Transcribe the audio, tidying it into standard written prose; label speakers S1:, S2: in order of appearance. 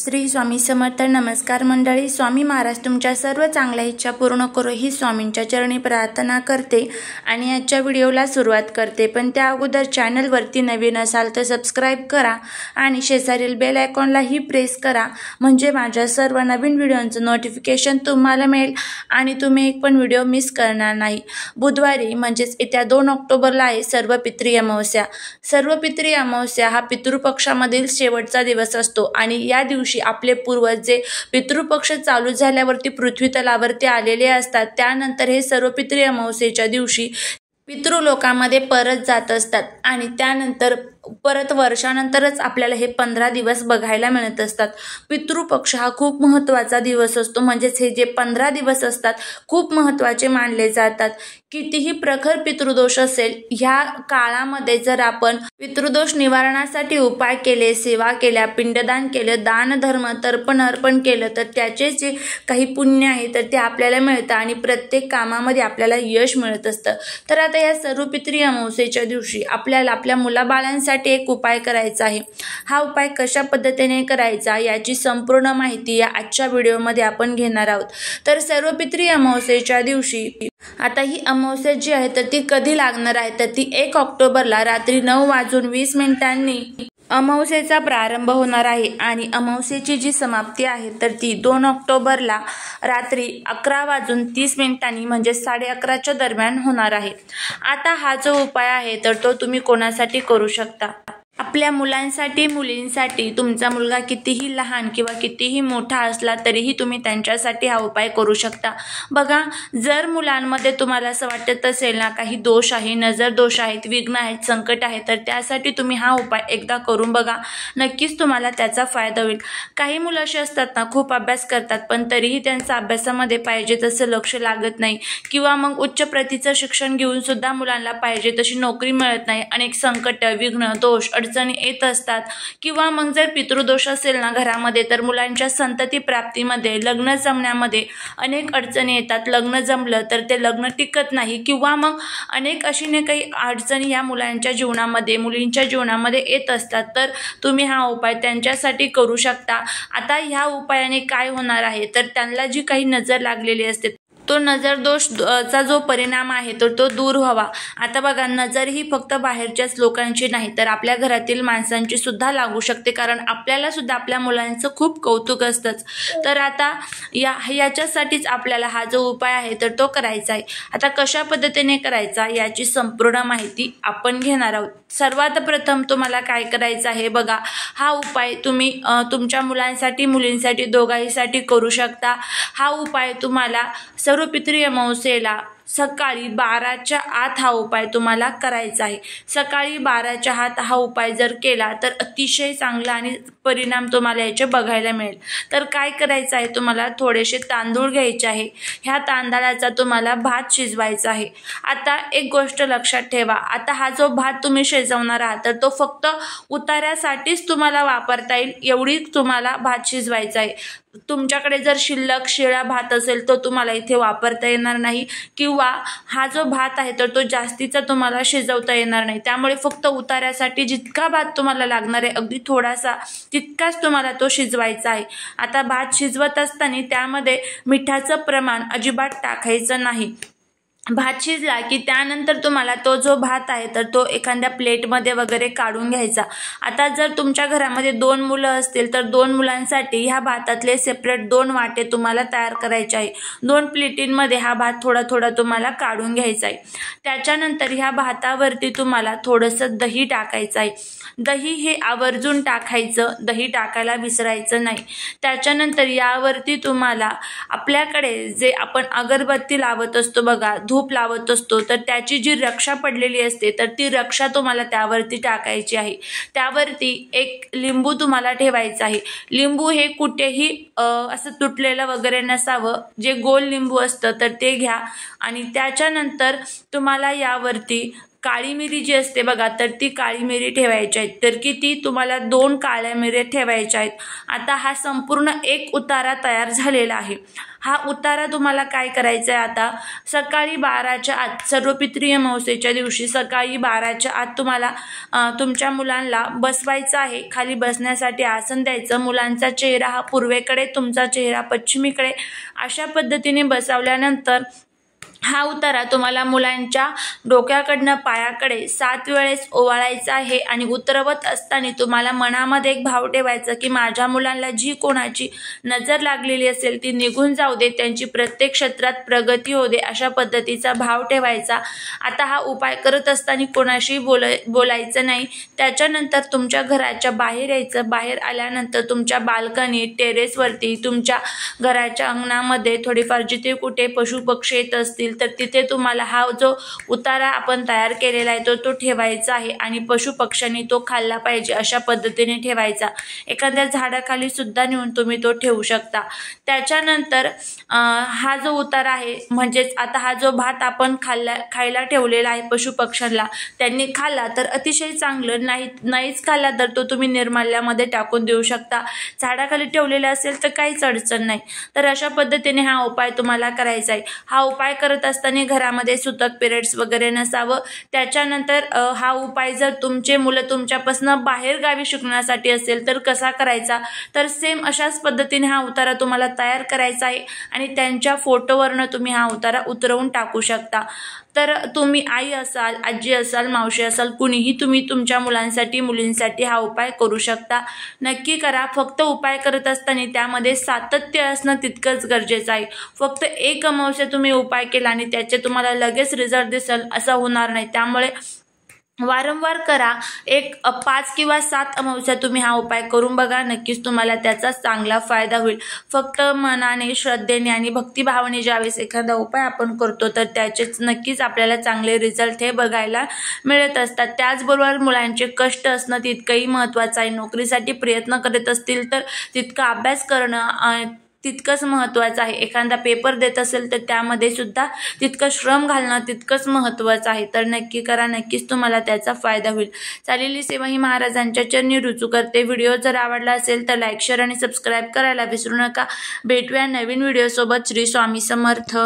S1: श्री स्वामी समर्थ. नमस्कार मंडळी. स्वामी महाराज तुमच्या सर्व चांगल्या इच्छा पूर्ण करो ही स्वामींच्या चरणी प्रार्थना करते आणि आजच्या व्हिडिओला सुरुवात करते. पण त्या अगोदर चॅनलवरती नवीन असाल तर सबस्क्राईब करा आणि शेजारील बेल आयकॉनलाही प्रेस करा, म्हणजे माझ्या सर्व नवीन व्हिडिओंचं नोटिफिकेशन तुम्हाला मिळेल आणि तुम्ही एक पण व्हिडिओ मिस करणार नाही. बुधवारी म्हणजेच येत्या 2 ऑक्टोबरला आहे सर्व पितृ अमावस्या. सर्व पितृ अमावस्या हा पितृपक्षामधील शेवटचा दिवस असतो आणि या दिवशी आपले पूर्वज जे पितृपक्ष चालू झाल्यावरती पृथ्वी तलावरती आलेले असतात, त्यानंतर हे सर्व पितृ अमावस्येच्या दिवशी पितृलोकामध्ये परत जात असतात आणि त्यानंतर परत वर्षानंतरच आपल्याला हे 15 दिवस बघायला मिळत असतात. पितृपक्ष हा खूप महत्त्वाचा दिवस असतो, म्हणजेच हे जे 15 दिवस असतात खूप महत्त्वाचे मानले जातात. कितीही प्रखर पितृदोष असेल, ह्या काळामध्ये जर आपण पितृदोष निवारणासाठी उपाय केले, सेवा केल्या, पिंडदान केलं, दान धर्म तर्पण अर्पण केलं तर त्याचे जे काही पुण्य आहे तर ते आपल्याला मिळतं आणि प्रत्येक कामामध्ये आपल्याला यश मिळत असतं. तर आता या सर्व पितृ अमावस्येच्या दिवशी आपल्याला आपल्या मुलाबाळांसाठी एक उपाय करायचा आहे. हा उपाय कशा पद्धतीने करायचा याची संपूर्ण माहिती या आजच्या व्हिडिओमध्ये आपण घेणार आहोत. तर सर्व पितृ अमावस्येच्या दिवशी आता ही अमावस्या जी आहे तर ती कधी लागणार आहे तर ती 1 ऑक्टोबरला रात्री 9:20 अमावस्येचा प्रारंभ होणार आहे आणि अमावस्येची जी समाप्ती आहे तर ती 2 ऑक्टोबरला रात्री 11:30 म्हणजे 11:30च्या दरम्यान होणार आहे. आता हा जो उपाय आहे तर तो तुम्ही कोणासाठी करू शकता? आपल्या मुलांसाठी, मुलींसाठी. तुमचा मुलगा कितीही लहान किंवा कितीही मोठा असला तरीही तुम्ही त्यांच्यासाठी हा उपाय करू शकता. बघा, जर मुलांमध्ये तुम्हाला असं वाटत असेल ना काही दोष आहे, नजर दोष आहेत, विघ्न आहेत, संकट आहे, तर त्यासाठी तुम्ही हा उपाय एकदा करून बघा. नक्कीच तुम्हाला त्याचा फायदा होईल. काही मुलं अशी असतात ना, खूप अभ्यास करतात पण तरीही त्यांचा अभ्यासामध्ये पाहिजे तसं लक्ष लागत नाही किंवा मग उच्च प्रतीचं शिक्षण घेऊन सुद्धा मुलांना पाहिजे तशी नोकरी मिळत नाही. अनेक संकट, विघ्न, दोष, अडचणी येत असतात किंवा मग जर पितृदोष असेल ना घरामध्ये तर मुलांच्या संतती प्राप्तीमध्ये, लग्न जमण्यामध्ये अनेक अडचणी येतात. लग्न जमलं तर ते लग्न टिकत नाही किंवा मग अनेक अशी काही अडचणी या मुलांच्या जीवनामध्ये, मुलींच्या जीवनामध्ये येत असतात. तर तुम्ही हा उपाय त्यांच्यासाठी करू शकता. आता ह्या उपायाने काय होणार आहे तर त्यांना जी काही नजर लागलेली असते तो नजर दोषचा जो परिणाम आहे तर तो दूर व्हावा. आता बघा, नजर ही फक्त बाहेरच्याच लोकांची नाही तर आपल्या घरातील माणसांची सुद्धा लागू शकते, कारण आपल्याला सुद्धा आपल्या मुलांचं खूप कौतुक असतंच. तर आता याच्यासाठीच आपल्याला हा जो उपाय आहे तर तो करायचा आहे. आता कशा पद्धतीने करायचा याची संपूर्ण माहिती आपण घेणार आहोत. सर्वात प्रथम तुम्हाला काय करायचं आहे बघा, हा उपाय तुम्ही तुमच्या मुलांसाठी, मुलींसाठी, दोघांसाठी करू शकता. हा उपाय तुम्हाला सर्व पितृ अमावस्येला सकाळी 12च्या आत हा उपाय तुम्हाला करायचा आहे. सकाळी 12च्या आत हा उपाय जर केला तर अतिशय चांगला आणि परिणाम तुम्हाला याचे बघायला मिळेल. तर काय करायचं आहे, तुम्हाला थोडेसे तांदूळ घ्यायचे आहे. ह्या तांदळाचा तुम्हाला भात शिजवायचा आहे. आता एक गोष्ट लक्षात ठेवा, आता हा जो भात तुम्ही शिजवणार आहात तर तो फक्त उतार्यासाठीच तुम्हाला वापरता येईल एवढी तुम्हाला भात शिजवायचा आहे. तुमच्याकडे जर शिल्लक शिळा भात असेल तर तुम्हाला इथे वापरता येणार नाही किंवा हा जो भात आहे तर तो जास्तीचा तुम्हाला शिजवता येणार नाही. त्यामुळे फक्त उतार्यासाठी जितका भात तुम्हाला लागणार आहे, अगदी थोडासा तितकाच तुम्हाला तो शिजवायचा आहे. आता भात शिजवत असताना त्यामध्ये मिठाचं प्रमाण अजिबात टाकायचं नाही. भात शिजला की त्यानंतर तुम्हाला तो जो भात आहे तर तो एखाद्या प्लेटमध्ये वगैरे काढून घ्यायचा. आता जर तुमच्या घरामध्ये 2 मुलं असतील तर 2 मुलांसाठी ह्या भातातले सेपरेट 2 वाटे तुम्हाला तयार करायचे आहे. 2 प्लेटींमध्ये हा भात थोडा थोडा तुम्हाला काढून घ्यायचा आहे. त्याच्यानंतर ह्या भातावरती तुम्हाला थोडंसं दही टाकायचं आहे. दही हे आवर्जून टाकायचं, दही टाकायला विसरायचं नाही. त्याच्यानंतर यावरती तुम्हाला आपल्याकडे जे आपण अगरबत्ती लावत असतो बघा, धूप लावत असतो, तर त्याची जी रक्षा पडलेली असते तर ती रक्षा तुम्हाला त्यावरती टाकायची आहे. त्यावरती एक लिंबू तुम्हाला ठेवायचं आहे. लिंबू हे कुठेही असं तुटलेलं वगैरे नसावं, जे गोल लिंबू असतं तर ते घ्या आणि त्याच्यानंतर तुम्हाला यावरती काळी मिरी जी असते बघा, तर ती काळी मिरी ठेवायची आहे. तर किती तुम्हाला 2 काळ्या मिऱ्या ठेवायच्या आहेत. आता हा संपूर्ण एक उतारा तयार झालेला आहे. हा उतारा तुम्हाला काय करायचा आहे, आता सकाळी 12च्या आत, सर्वपित्री अमावस्येच्या दिवशी सकाळी 12च्या आत तुम्हाला तुमच्या मुलांना बसवायचं आहे. खाली बसण्यासाठी आसन द्यायचं. मुलांचा चेहरा हा पूर्वेकडे, तुमचा चेहरा पश्चिमेकडे अशा पद्धतीने बसवल्यानंतर हा उतारा तुम्हाला मुलांच्या डोक्याकडनं पायाकडे 7 वेळेस ओवाळायचा आहे. आणि उतरवत असताना तुम्हाला मनामध्ये एक भाव ठेवायचा की माझ्या मुलांना जी कोणाची नजर लागलेली असेल ती निघून जाऊ दे, त्यांची प्रत्येक क्षेत्रात प्रगती होऊ दे, अशा पद्धतीचा भाव ठेवायचा. आता हा उपाय करत असताना कोणाशी बोलायचं नाही. त्याच्यानंतर तुमच्या घराच्या बाहेर यायचं. बाहेर आल्यानंतर तुमच्या बाल्कनी, टेरेसवरती, तुमच्या घराच्या अंगणामध्ये थोडीफार जिथे कुठे पशुपक्षी येत असतील तर तिथे तुम्हाला हा जो उतारा आपण तयार केलेला आहे तो ठेवायचा आहे. आणि पशुपक्ष्यांनी तो खाल्ला पाहिजे अशा पद्धतीने ठेवायचा. एखाद्या झाडाखाली सुद्धा नेऊन तुम्ही तो ठेवू शकता. त्याच्यानंतर हा जो उतारा आहे, म्हणजेच आता हा जो भात आपण खायला ठेवलेला आहे पशुपक्ष्यांना, त्यांनी खाल्ला तर अतिशय चांगलं, नाहीच खाल्ला तर तो तुम्ही निर्माल्यामध्ये टाकून देऊ शकता. झाडाखाली ठेवलेला असेल तर काहीच अडचण नाही. तर अशा पद्धतीने हा उपाय तुम्हाला करायचा आहे. हा उपाय करत असताना घरामध्ये सुतक पिरियड्स वगैरे नसावं. त्याच्यानंतर हा उपाय जर तुमचे मुलं तुमच्यापासून बाहेर गावी शिकण्यासाठी असेल तर कसा करायचा, तर सेम अशाच पद्धतीने हा उतारा तुम्हाला तयार करायचा आहे. आणि त्यांच्या फोटोवरनं तुम्ही हा उतारा उतरवून टाकू शकता. तर तुम्ही आई असाल, आजी असाल, मावशी असाल, कुणीही तुम्ही तुमच्या मुलांसाठी, मुलींसाठी हा उपाय करू शकता. नक्की करा. फक्त उपाय करत असताना त्यामध्ये सातत्य असणं तितकंच गरजेचं आहे. फक्त एक अमावस्या तुम्ही उपाय केला आणि त्याचे तुम्हाला लगेच रिझल्ट दिसेल असं होणार नाही. त्यामुळे वारंवार करा. 5 किंवा 7 अमावस्या तुम्ही हा उपाय करून बघा. नक्कीच तुम्हाला त्याचा चांगला फायदा होईल. फक्त मनाने, श्रद्धेने आणि भक्तिभावाने ज्यावेळेस एखादा उपाय आपण करतो तर त्याचेच नक्कीच आपल्याला चांगले रिझल्ट हे बघायला मिळत असतात. त्याचबरोबर मुलांचे कष्ट असणं तितकंही महत्त्वाचं आहे. नोकरीसाठी प्रयत्न करत असतील तर तितका अभ्यास करणं तितकंच महत्त्वाचं आहे. एखादा पेपर देत असेल तर त्यामध्ये सुद्धा तितकं श्रम घालणं तितकंच महत्त्वाचं आहे. तर नक्की करा. नक्कीच तुम्हाला त्याचा फायदा होईल. चालेली सेवा ही महाराजांच्या चरणी रुजू करते. व्हिडिओ जर आवडला असेल तर लाईक, शेअर आणि सबस्क्राईब करायला विसरू नका. भेटूया नवीन व्हिडिओसोबत. श्री स्वामी समर्थ.